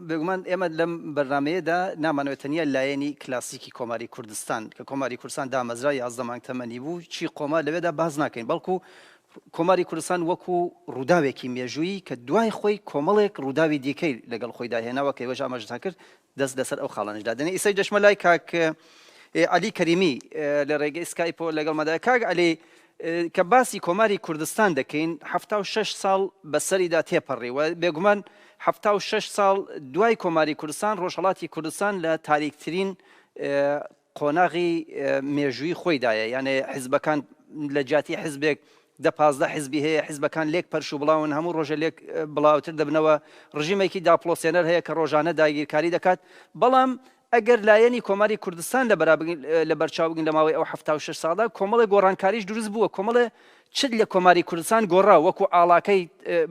بێگومان ئێمە لەم بەرنمەیەدا نامانەوێت تەنیا لایەنی کلاسیکی کۆماری کوردستان کە کۆماری کوردستان دامەزرا 11 مانگ تەمەنی بوو چی قۆما لەوێدا باز ناکەین بەڵکو کۆماری کوردستان وەکو ڕووداوێکی مێژووی کە دوای خۆی کۆمەڵێک ڕووداوی دیکەی لەگەڵ خۆی داهێناوە کە وەژ ئاماژەتان کرد دەست لەسەر ئەو خاڵانشدا دەنێ ئیسای دەشمە لای کاک علی کەریمی لە ڕێگەی سکایپۆ لەگەڵ مەدای کاک علی کە باسی کۆماری کوردستان دەکەین 76 ساڵ بەسەریدا تێپەڕی و بێگومان 76 ساڵ دوای کۆماری کوردستان ڕۆژهەڵاتی کوردستان لە تاریکترین قۆناغی مێژووی خۆیدایە یانێ حیزبەکان لە جاتی حیزبێک 15 حیزبی هەیە حیزبەکان لێک پەرش و بڵاون هەموو ڕۆژە لێک بڵاوتر دەبنەوە ڕژیمێکی داپلۆسێنەر هەیە کە ڕۆژانە داگیرکاری دەکات بەڵام ئەگەر لایەنی کۆماری کوردستان لە بەرچاو بگین لە ماوەی ئەو 76 ساڵدا کۆمەڵی گۆڕانکاریش دروست بووە کۆمەڵێ چت لە کۆماری کوردستان گۆڕا وەکو ئاڵاکەی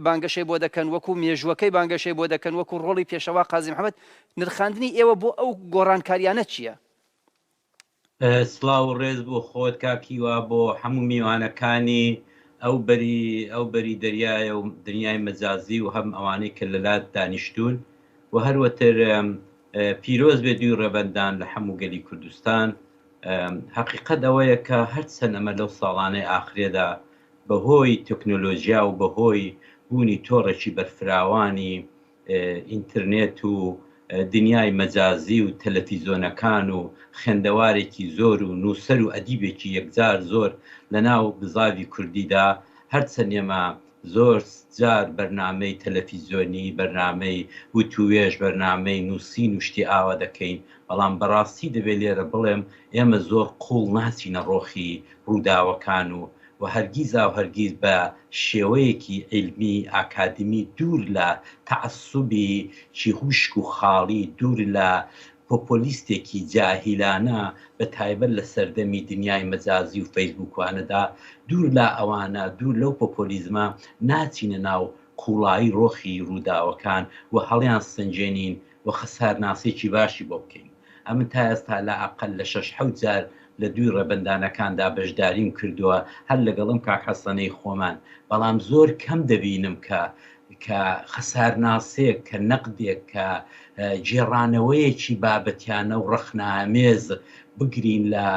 بانگەشەی بۆ دەکەن وەکو مێژوەکەی بانگەشەی بۆ دەکەن وەکو ڕۆڵی پێشەوا قازی محەممەد نرخاندنی ئێوە بۆ ئەو گۆڕانکاریانە چییە؟ سڵاو ڕێز بۆ خۆت کاکیوە بۆ هەموو میوانەکانی ئەو بەری دەریایە و دنیای مەجازی و هەم ئەوانەی کە لەلات دانیشتون و هەروەتر پیرۆز بێ دوی ڕێبەندان لە هەموو گەلی کوردستان حقیقەت ئەوەیە کە هەرچەند ئەمە لەو ساڵانەی ئاخرێدا بەهۆی تەکنۆلۆژیا و بەهۆی بوونی تۆڕێکی بەرفراوانی ئینترنێت و دنیای مەجازی و تەلەڤیزۆنەکان و خوێندەوارێکی زۆر و نووسەر و ئەدیبێکی یەکجار زۆر لە ناو بزاوی کوردیدا هەرچەند ئێمە زۆر جار بەرنامەی تەلەڤیزۆنی بەرنامەی وتوێژ بەرنامەی نووسین و شتی ئاوا دەکەین بەڵام بەڕاستی دەبێت لێرە بڵێم ئێمە زۆر قوڵ ناچینە ڕۆخی ڕووداوەکان و هەرگیزا و هەرگیز بە شێوەیەکی عیلمی ئاکادمی دوور لە تەعەسسوبی چیهوشک و خاڵی دوور لە پۆپۆلیستێکی جاهیلانە بە تایبەت لە سەردەمی دنیای مەجازی و فەیسبووکوانەدا دوور لە ئەوانە دوور لەو پۆپۆلیزمە ناچینە ناو قوڵایی ڕۆخی ڕووداوەکان و هەڵیان سنجێنین و خەسارناسێکی باشی بۆ بکەین ئەمن تا ئێستا لە ئەقل لە 6-7 جار لە دوی ڕێبەندانەکاندا بەشداریم کردووە هەر لەگەڵم کاک حەسەنەی خۆمان بەڵام زۆر کەم دەبینم کە خەسارناسێک کە نەقدێک کە جێڕانەوەیەکی بابەتیانە و ڕەخنەئامێز بگرین لە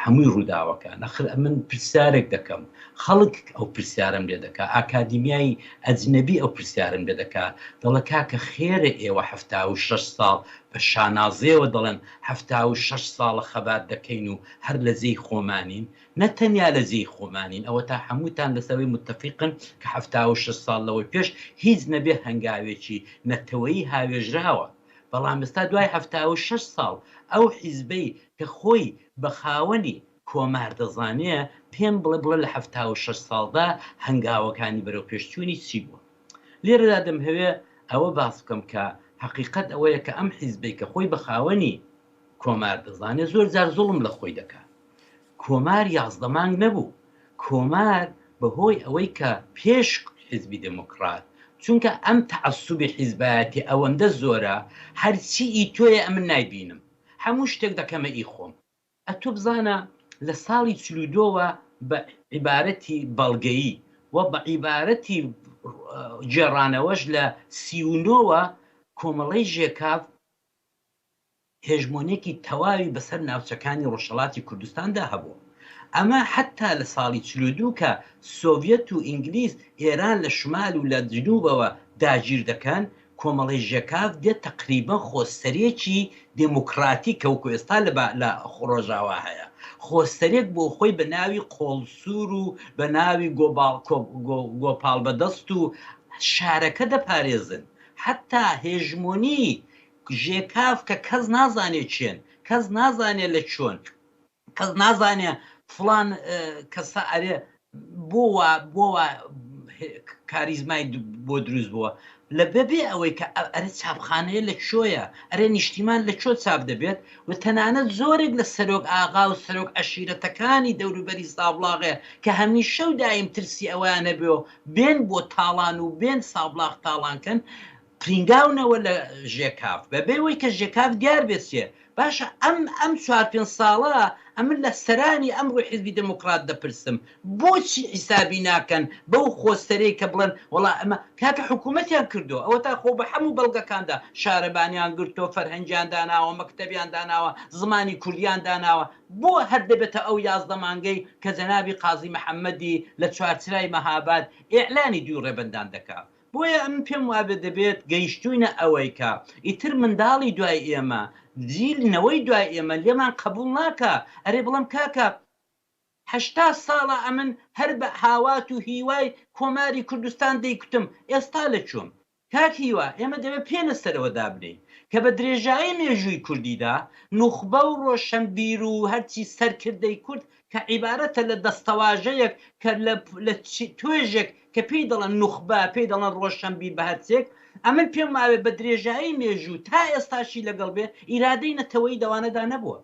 هەمووی ڕووداوەکان ئەخر من پرسیارێک دەکەم خەڵک ئەو پرسیارم لێ دەکا ئاکادیمیای ئەجنەبی ئەو پرسیارم لێ دەکا دەڵێ کاکە خێرە ئێوە 76 ساڵ بە شانازێەوە دەڵێن 76 ساڵە خەبات دەکەین و هەر لە جێی خۆمانین نەتەنیا لە جێی خۆمانین ئەوە تا هەمووتان لەسەوەی متتەفیقن کە 76 ساڵ لەوەی پێش هیچ نەبێ هەنگاوێکی نەتەوەیی هاوێژراوە بەڵام ئێستا دوای 76 ساڵ ئەو حیزبەی کە خۆی بە خاوەنی کۆمار دەزانێ پێم بڵێ لە 76 ساڵدا هەنگاوەکانی بەرەو پێشچوونی چی بووە لێرەدا دەمهەوێ ئەوە باس بکەم کە حقیقەت ئەوەیە کە ئەم حیزبەی کە خۆی بە خاوەنی کۆمار دەزانێت زۆر جار زوڵم لە خۆی دەکات کۆمار 11 مانگ نەبوو کۆمار بەهۆی ئەوەی کە پێش حیزبی دموکرات چونکە ئەم تەعەسسوبی حیزبایەتی ئەوەندە زۆرە هەرچی ئیتۆیە ئەمن نایبینم هەموو شتێک دەکەمە ئی خۆم ئەتۆ بزانە لە ساڵی 42ەوە بە عیبارەتی بەڵگەیی و بە عیبارەتی جێڕانەوەش لە 39ەوە کۆمەڵەی ژێکاف هێژمۆنێکی تەواوی بەسەر ناوچەکانی ڕۆژهەڵاتی کوردستاندا هەبوو ئەمە حتا لە ساڵی 42 کە سۆڤێت و ئینگلیز ئێران لە شمال و لە جنوبەوە داگیر دەکەن کۆمەڵی ژێکاف دێت تقریبا خۆستەرێکی دموکراتی کەوکو ئێستا لە ڕۆژاوا هەیە خۆستەرێک بۆ خۆی بە ناوی قۆڵسوور و بە ناوی گۆپاڵ بەدەست و شارەکە دەپارێزن حتا هێژمۆنی ژێکاف کە کەس نازانێ چێن کەس نازانێ لە چۆن کەس نازانێ فڵان کەسە ئەرێ بۆ کاریزمای بۆ دروست بووە لە بەبێ ئەوەی کە ئەرە چاپخانەیە لە چۆیە ئەرێ نیشتیمان لە چۆ چاپ دەبێت و تەنانەت زۆرێک لە سەرۆک ئاغا و سەرۆک عەشیرەتەکانی دەوروبەری سابلاغێ کە هەمیشە و دایم ترسی ئەویانە بێ و بێن بۆ تاڵان و بێن سابلاغ تاڵانکەن پرینگاونەوە لە ژێکاف بەبێ ئەوەی کە ژێکاف دیار بێسێ باشە ئەم 4-5 ساڵە ئەمن لە سەرانی ئەمڕۆی حیزبی دموکرات دەپرسم بۆچی حیسابی ناکەن بەو خۆستەرەی کە بڵێن وڵا ئەمە کاکە حکوومەتیان کردو ئەوە تا خۆ بە هەموو بەڵگەکاندا شارەبانیان گرتۆ فەرهەنگیان داناوە مەکتەبیان داناوە زمانی کوردیان داناوە بۆ هەر دەبێتە ئەو 11 مانگەی کە جەنابی قازی محەممەدی لە چوارچرای مەهاباد ئێعلانی دوو ڕێبەندان دەکات بۆیە ئەم پێم وابێ دەبێت گەیشتوونە ئەوەی کە ئیتر منداڵی دوای ئێمە جیلنەوەی دوای ئێمە لێمان قبول ناکە ئەرێ بڵم کاکە 80 ساڵە ئەمن هەر بە هاوات و هیوای کۆماری کوردستان دەیکوتم ئێستا لە چۆم کاک هیوا ئێمە دەبێت پێنە سەرەوە دابنین کە بە درێژایی مێژووی کوردیدا نوخبە و ڕۆشنبیر و هەرچی سەرکردەی کورد کە عیبارەتە لە دەستەواژەیەک کە لە توێژێک کە پێی دەڵێن نوخبە پێی دەڵێن ڕۆشنبیر بە هەرچێک ئەمن پێم ماوێ بە درێژایی مێژوو تا ئێستاشی لەگەڵ بێ ئیرادەی نەتەوەی دەوانەدا نەبووە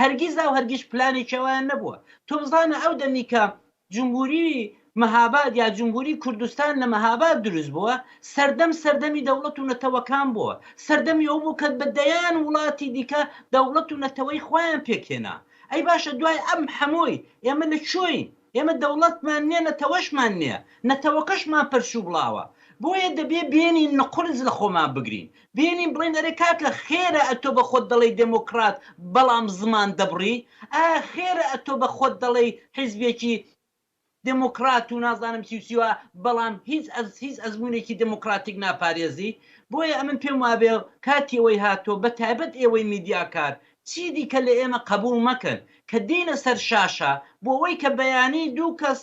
هەرگیزا و هەرگیز پلانی چاوایان نەبووە تۆ بزانە ئەو دەمی کە جمهوری مەهاباد یا جمهوری کوردستان لە مەهاباد دروست بووە سەردەمی دەوڵەت و نەتەوەکان بووە سەردەمی ئەو بوو کە بەدەیان وڵاتی دیکە دەوڵەت و نەتەوەی خۆیان پێکێنا ئەی باشە دوای ئەم هەمووی ئێمە لە چۆین ئێمە دەوڵەتمان نییە نەتەوەشمان نییە نەتەوەکەشمان پەرشوو بڵاوە بۆیە دەبێ بێنین نەقرز لە خۆمان بگرین بێنین بڵین ئەرێ کاکە خێرە ئەتۆ بە خۆت دەڵێ دموکرات بەڵام زمان دەبڕی خێرە ئەتۆ بە خۆت دەڵێ حیزبێکی دموکرات و نازانم سیوسیوە بەڵام هیچ ئەزمونێکی دموکراتیک ناپارێزی بۆیە ئەمن پێم وابێ کاتی ئەوەی هاتۆ بە تایبەت ئێوەی میدیاکار چی دیکە لە ئێمە قبول مەکەن کە دینە سەر شاشە بۆ ئەوەی کە بەیانی دوو کەس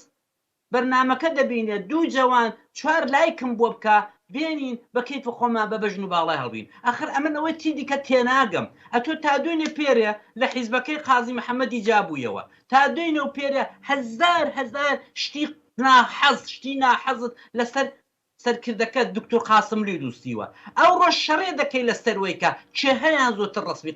بەرنامەکە دەبینێت دوو جوان 4 لایکم بۆ بکە بێنین بە کەیف خۆمان بە بەژن و باڵای هەڵبین ئەخر ئەمنەوەی چی دیکە تێناگەم ئەتۆ تا دوێنێ پێرێ لە حیزبەکەی قازی محەممەدی جابوویەوە تا دوێنێ و پێرێ هەزار شتی ناحەزت لەسەر سەرکردەکە دکتۆر قاسملی دووستیوە ئەو ڕۆژ شەڕێ دەکەی لە سەروەیکە چێ هەیان زۆرتر ڕسمی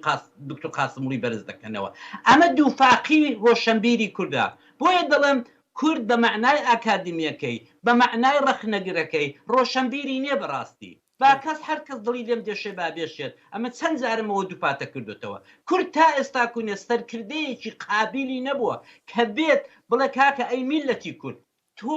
دکتۆر قاسملی بەرز دەکەنەوە ئەمە دووفاقی ڕۆشنبیری کووردا بۆیە دەڵێم کورد بە معنای ئاکادمیەکەی بە معنای ڕەخنەگرەکەی ڕۆشنبیری نییە بەڕاستی با کەس هەر کەس دڵی لێم دێشێ بابێشێت ئەمە چەند جارمەوە دووپاتە کردوتەوە کورد تا ئێستا کوونێ سەرکردەیەکی قابلی نەبووە کە بێت بڵێ کاکە ئەی میلەتی کورد تۆ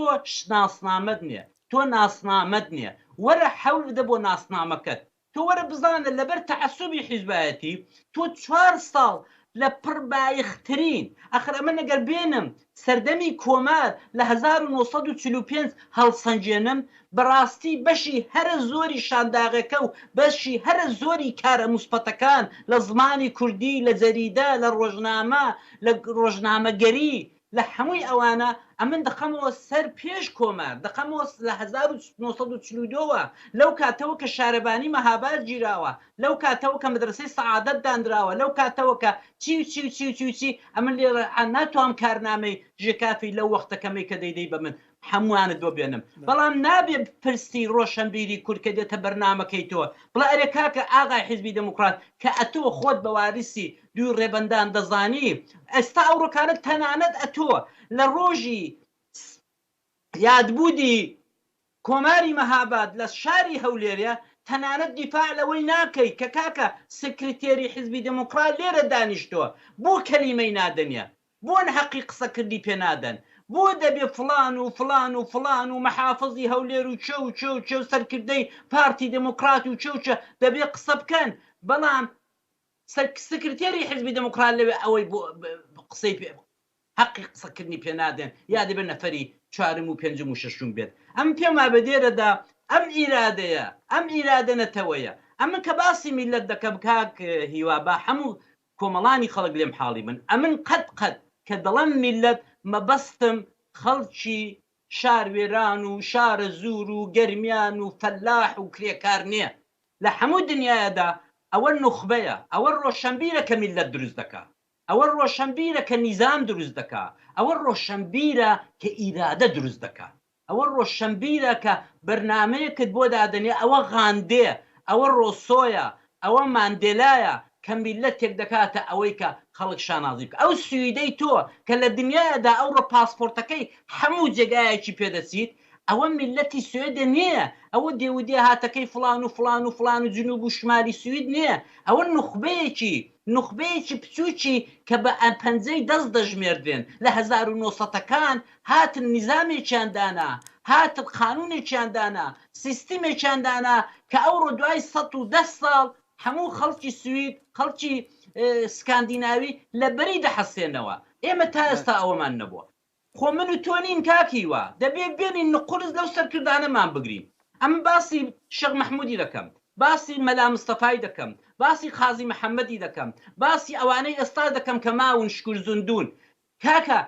ناسنامەت نییە تۆ ناسنامەت نییە وەرە حەول بدە بۆ ناسنامەکەت تۆ وەرە بزانە لەبەر تەعەسوبی حیزبایەتی تۆ 4 ساڵ لە پڕ بایخترین ئەخر ئەمە نەگەر بێنم سەردەمی کۆمار لە 1945 هەڵسەنجێنم بەڕاستی بەشی هەرە زۆری شانداغەکە و بەشی هەرە زۆری کارە موسپەتەکان لە زمانی کوردی لە جەریدە لە ڕۆژنامە لە ڕۆژنامەگەری لە هەمووی ئەوانە ئەمن دەخەمەوە سەر پێش کۆمار دەخەمەوە لە 1942ەوە لەو کاتەوە کە شارەبانی مەهاباد گیراوە لەو کاتەوە کە مدرسەی سەعادەت دانراوە لەو کاتەوە کە چی ئەمن لێرە ناتوانم کارنامەی ژێکافی لەو وەختەکەمەی کە دەیدەی بە من هەمووانت بۆ بێنم بەڵام نابێ پرسی ڕۆشنبیری کورد کە دێتە بەرنامەکەی تۆ بڵێ ئەرێ کاکە ئاغای حیزبی دموکرات کە ئەتۆ خۆت بە واریسی دوو ڕێبەندان دەزانی ئێستا ئەو ڕۆکانت تەنانەت ئەتۆ لە ڕۆژی یادبوودی کۆماری مەهاباد لە شاری هەولێرە تەنانەت دیفاع لەوەی ناکەی کە کاکە سکرتێری حیزبی دموکرات لێرە دانیشتووە بۆ کەلیمەی نادەنیە بۆ حەقی قسەکردی پێ نادەن بۆ دەبێ فلان و مەحافظی هەولێر و چێو سەرکردەی پارتی دموکرات و چێوچە دەبێ قسە بکەن بەڵام سکرتێری حیزبی دموکرات لەوێ ئەوەی بۆ قسەی پێ حەقی قسەکردنی پێ نادەن یا دەبێ نەفەری 4 و 5 و 6 بێت ئەم پێم وابێ دێرەدا ئەم ئیرادە نەتەوەیە ئەمن کە باسی میلەت دەکەم کاک هیوا با هەموو کۆمەڵانی خەڵک لێم حاڵی من ئەمن قەت کە دەڵێم میلەت مەبەستم خەڵکی شاروێران و شارە زوور و گەرمیان و فەلاح و کرێکار نییە لە هەموو دنیادا ئەوە نوخبەیە ئەوە ڕۆشنبیرە کە میلەت دروست دەکا ئەوە ڕۆشنبیرە کە نیزام دروست دەکا ئەوە ڕۆشنبیرە کە ئیرادە دروست دەکا ئەوە ڕۆشنبیرە کە بەرنامەیەکت بۆ دادنێ ئەوە غاندێ ئەوە ڕۆسۆیە ئەوە ماندێلایە کە میلەت تێک دەکاتە ئەوەی کە خەڵک شانازی بکە ئەو سویدەی تۆ کە لە دنیادا ئەو ڕە پاسپۆرتەکەی هەموو جێگایەکی پێدەچیت ئەوە میلەتی سوێدە نییە، ئەوە دێودێ هاتەکەی فلان و فلان و فلان و جنوب و شمالی سوید نییە، ئەوە نوخبەیەکی بچووکی کە بە پەنجەی دەست دەژمێردرێن لە 1970ەکان هاتن نیزامێکیان دانا، هاتن قانونێکیان دانا، سیستمێکیان دانا کە ئەوڕۆ دوای 110 ساڵ هەموو خەڵکی سوید خەڵکی سکاندیناوی لە بەری دەحەسێنەوە. ئێمە تا ئێستا ئەوەمان نەبووە. خۆ من و تۆ نین کاکیوە، دەبێ بێنین نقورس لەو سەرکردانەمان بگرین. ئەمە باسی شێخ مەحموودی دەکەم، باسی مەلا مستەفای دەکەم، باسی خازی محەممەدی دەکەم، باسی ئەوانەی ئێستا دەکەم کە ماون شکر زوندون. کاکە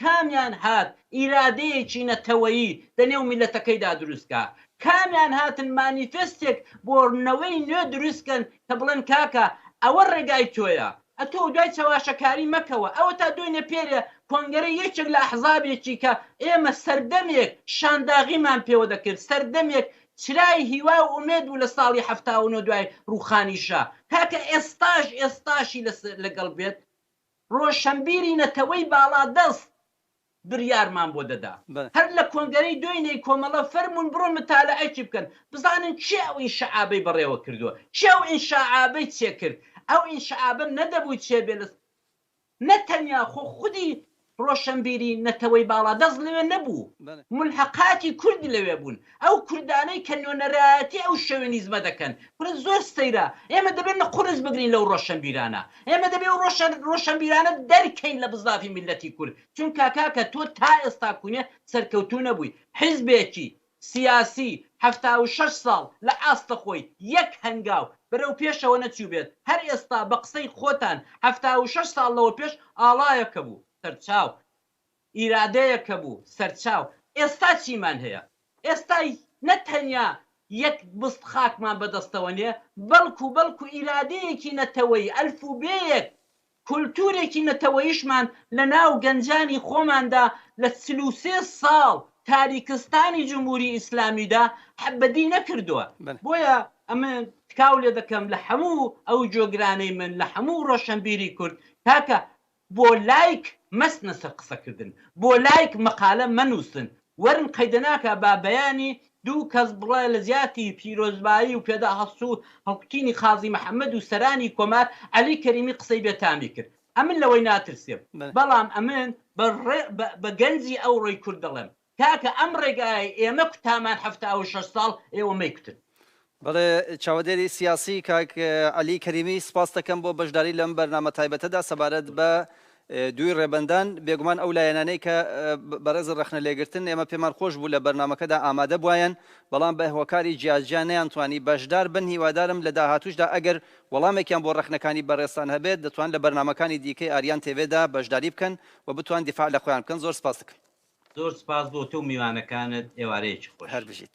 کامیان هات ئیرادەیەکی نەتەوەیی لەنێو میلەتەکەیدا دروستکە، کامیان هاتن مانیفستێک بۆڕنەوەی نوێ دروستکەن کە بڵێن کاکە ئەوە ڕێگای تۆیە، ئەتۆ دوای چاواشەکاری مەکەوە. ئەوە تا دوێنێ پێرێ کۆنگەرە یەکێک لە ئەحزابێکی کە ئێمە سەردەمێک شانداغیمان پێوە دەکرد، سەردەمێک چرای هیوا و ئومێد و لە ساڵی 79 دوای ڕوخانی شا. کاکە ئێستاشی لەگەڵ بێت ڕۆشنبیری نەتەوەی باڵا دەست بریارمان بۆ دەدا. هەر لە کۆنگەرەی دوێنەی کۆمەڵە فەرمون بڕۆن متالعەیەکی بکەن بزانن چی ئەو ئینشەعابەی بەڕێوە کردووە، چی ئەو ئینشەعابەی چێ کرد. ئەو ئینشەعابە نەدەبوو چێ بێ نەتەنیا خودی ڕۆشنبیری نەتەوەی باڵا دەست لەوێ نەبوو، ملحقاتی کوردی لەوێ بوون. ئەو کوردانەی کە نۆنەرایەتی ئەو شەوێنیزمە دەکەن کورد زۆر سەیرە. ئێمە دەبێت نە قورس بگرین لەو ڕۆشنبیرانە، ئێمە دەبێت ڕۆشنبیرانە دەرکەین لە بزافی میلەتی کورد. چونکە کاکە تۆ تا ئێستا کوونێ سەرکەوتوو نەبووی، حیزبێکی سیاسی 76 ساڵ لە ئاستە خۆی یەک هەنگاو بەرەو پێشەوە نەچوو بێت. هەر ئێستا بە قسەی خۆتان 76 ساڵ لەوە پێش ئاڵایەکە بوو سەرچاو، ئیرادەیەکە بوو سەرچاو. ئێستا چیمان هەیە؟ ئێستای نەتەنیا یەک بست خاکمان بەدەستەوە نیە، بەڵکو ئیرادەیەکی نەتەوەی ئەلفوبەیەک کولتورێکی نەتەوەیشمان لە ناو گەنجانی خۆماندا لە 33 ساڵ تاریکستانی جمهوری ئیسلامیدا حەبەدی نەکردووە. بۆیە ئەمە تکاو لێ دەکەم لە هەموو ئەو جۆگرانەی من لە هەموو ڕۆشنبیری کورد کاکە بۆ لایک مەستنە سەر قسەکردن، بۆ لایک مەقالە مەنووسن، وەرن قەیدەناکە با بەیانی دوو کەس بڵێ لە زیاتی پیرۆزبایی و پێدا هەسوو هەڵکوتینی خازی محەممەد و سەرانی کۆمار عەلی کەریمی قسەی بێتامی کرد. ئەمن لەوەی ناترسێم، بەڵام ئەمن بە گەنجی ئەو ڕۆی کورد دەڵێم کاکە ئەم ڕێگای ئێمە کوتامان 76 ساڵ ئێوە مەیکوتن. بەڵێ چاودێری سیاسی کاک عەلی کەریمی سپاس دەکەم بۆ بەشداری لەم بەرنامە تایبەتەدا سەبارەت بە دوی ڕێبەندان. بێگومان ئەو لایەنانەی کە بەڕێز ڕەخنە لێگرتن ئێمە پێمان خۆش بوو لە بەرنامەکەدا ئامادە بووایەن، بەڵام بە هۆکاری جیاجیان نەیانتوانی بەشدار بن. هیوادارم لە داهاتووشدا ئەگەر وەڵامێکیان بۆ ڕەخنەکانی بەڕێستان هەبێت دەتوان لە بەرنامەکانی دیکەی ئاریان تێڤێدا بەشداری بکەن و بتوان دیفاع لە خۆیان بکەن. زۆر سپاس دەکەم. زۆر سپاس بۆ تۆ میوانەکانت، ئێوارەیەکی خۆش. هەر بژیت.